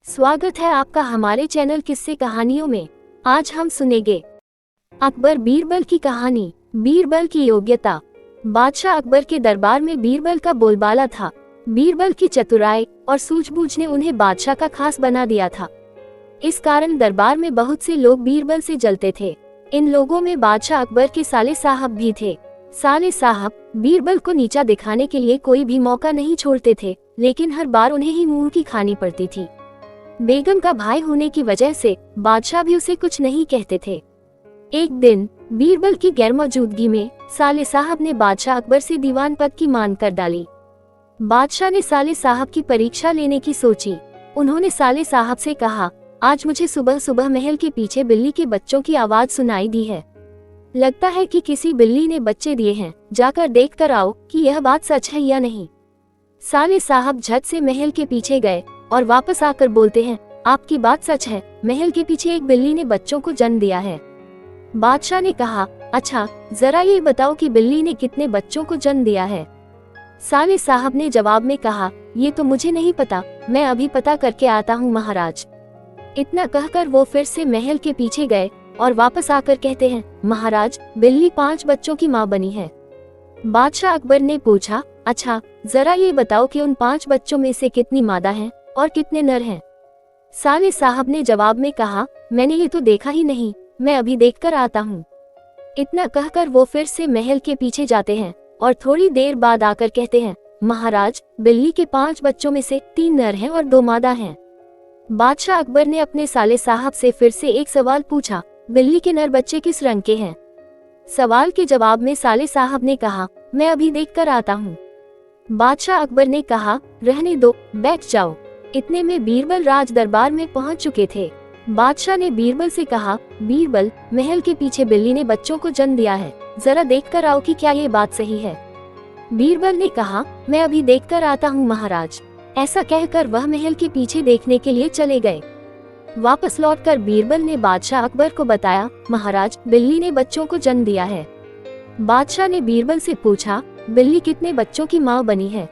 स्वागत है आपका हमारे चैनल किस्से कहानियों में। आज हम सुनेंगे अकबर बीरबल की कहानी। बीरबल की योग्यता। बादशाह अकबर के दरबार में बीरबल का बोलबाला था। बीरबल की चतुराई और सूझबूझ ने उन्हें बादशाह का खास बना दिया था। इस कारण दरबार में बहुत से लोग बीरबल से जलते थे। इन लोगों में बादशाह अकबर के साले साहब भी थे। साले साहब बीरबल को नीचा दिखाने के लिए कोई भी मौका नहीं छोड़ते थे, लेकिन हर बार उन्हें ही मुंह की खानी पड़ती थी। बेगम का भाई होने की वजह से बादशाह भी उसे कुछ नहीं कहते थे। एक दिन बीरबल की गैरमौजूदगी में साले साहब ने बादशाह अकबर से दीवान पद की मांग कर डाली। बादशाह ने साले साहब की परीक्षा लेने की सोची। उन्होंने साले साहब से कहा, आज मुझे सुबह सुबह महल के पीछे बिल्ली के बच्चों की आवाज सुनाई दी है। लगता है कि किसी बिल्ली ने बच्चे दिए हैं, जाकर देख कर आओ कि यह बात सच है या नहीं। साले साहब झट से महल के पीछे गए और वापस आकर बोलते हैं, आपकी बात सच है, महल के पीछे एक बिल्ली ने बच्चों को जन्म दिया है। बादशाह ने कहा, अच्छा जरा ये बताओ कि बिल्ली ने कितने बच्चों को जन्म दिया है। साले साहब ने जवाब में कहा, ये तो मुझे नहीं पता, मैं अभी पता करके आता हूँ महाराज। इतना कहकर वो फिर से महल के पीछे गए और वापस आकर कहते हैं, महाराज बिल्ली 5 बच्चों की माँ बनी है। बादशाह अकबर ने पूछा, अच्छा जरा ये बताओ कि उन 5 बच्चों में से कितनी मादा हैं और कितने नर हैं। साले साहब ने जवाब में कहा, मैंने ये तो देखा ही नहीं, मैं अभी देखकर आता हूँ। इतना कहकर वो फिर से महल के पीछे जाते हैं और थोड़ी देर बाद आकर कहते हैं, महाराज बिल्ली के 5 बच्चों में से 3 नर हैं और 2 मादा हैं। बादशाह अकबर ने अपने साले साहब से फिर से एक सवाल पूछा, बिल्ली के नर बच्चे किस रंग के हैं। सवाल के जवाब में साले साहब ने कहा, मैं अभी देखकर आता हूँ। बादशाह अकबर ने कहा, रहने दो, बैठ जाओ। इतने में बीरबल राज दरबार में पहुंच चुके थे। बादशाह ने बीरबल से कहा, बीरबल महल के पीछे बिल्ली ने बच्चों को जन्म दिया है, जरा देख कर आओ कि क्या ये बात सही है। बीरबल ने कहा, मैं अभी देख कर आता हूँ महाराज। ऐसा कहकर वह महल के पीछे देखने के लिए चले गए। वापस लौटकर बीरबल ने बादशाह अकबर को बताया, महाराज बिल्ली ने बच्चों को जन्म दिया है। बादशाह ने बीरबल से पूछा, बिल्ली कितने बच्चों की माँ बनी है।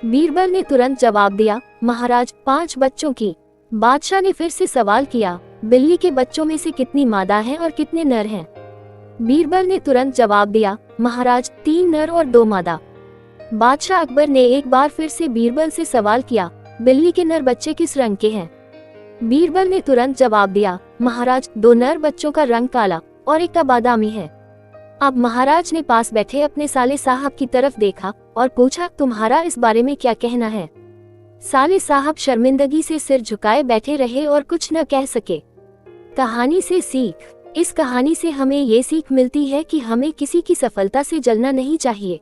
बीरबल ने तुरंत जवाब दिया, महाराज 5 बच्चों की। बादशाह ने फिर से सवाल किया, बिल्ली के बच्चों में से कितनी मादा हैं और कितने नर हैं। बीरबल ने तुरंत जवाब दिया, महाराज 3 नर और 2 मादा। बादशाह अकबर ने एक बार फिर से बीरबल से सवाल किया, बिल्ली के नर बच्चे किस रंग के हैं। बीरबल ने तुरंत जवाब दिया, महाराज 2 नर बच्चों का रंग काला और एक का बादामी है। अब महाराज ने पास बैठे अपने साले साहब की तरफ देखा और पूछा, तुम्हारा इस बारे में क्या कहना है। साले साहब शर्मिंदगी से सिर झुकाए बैठे रहे और कुछ न कह सके। कहानी से सीख। इस कहानी से हमें ये सीख मिलती है कि हमें किसी की सफलता से जलना नहीं चाहिए।